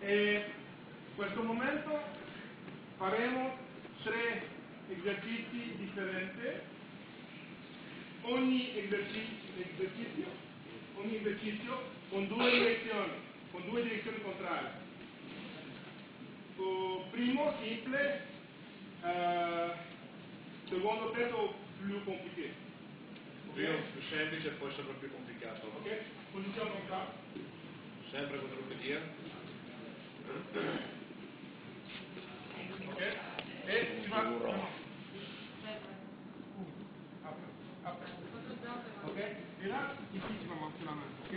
E in questo momento faremo 3 esercizi differenti. Ogni esercizio con 2 direzioni contrarie. Primo simple, secondo peso più complicato. Prima più semplice e poi sempre più complicato. Ok? Posizione contraria. Sempre contro il pedire. Ok? E si va. Apre. Ok? E là difficile mantenimento, ok?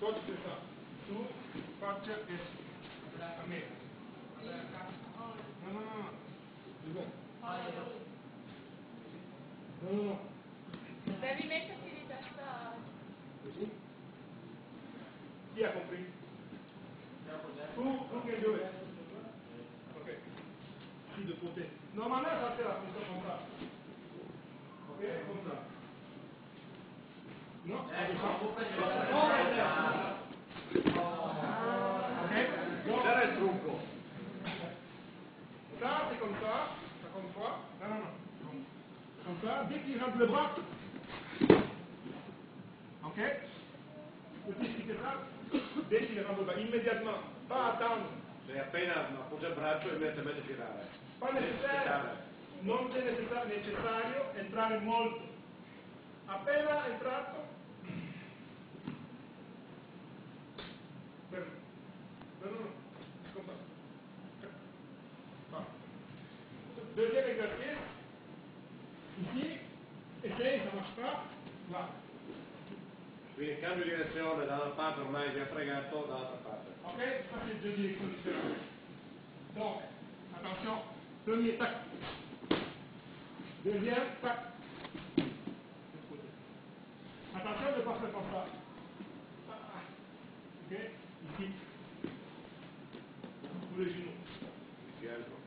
Tot se sta. Tu faccia e a me. No. No. Devi metterti di testa. Così? Chi ha compreso? Tu che dove? Ok. Sì, dopo te. No, ma non è fatta la funzione contraria. Ok? Contraria. No? C'era il trucco. Ça, c'est comme ça. Comme ça. Non. Comme ça. Dès qu'il rentre le bas. Ok? Così che ça. Dès qu'il rentre le bas. Immédiatement. Pas attendre. Devi appena appoggia il braccio e immediatamente girare. Pas necessario. Non è necessario entrare molto. Appena entrato. No. Comme ça. Deuxième exercice, ici, essaye, ça marche pas, là. Quindi cambio di direzione da una parte, ormai vi ha fregato, dall'altra parte. Ok, ça c'est 2 directions différentes. Donc, attention, premier, tac. Deuxième, tac. Attention de ne pas faire comme ça. Ok, ici. Sous les genoux. Fianco.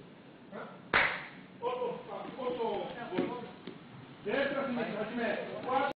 Auto, destra, sinistra, ci metto.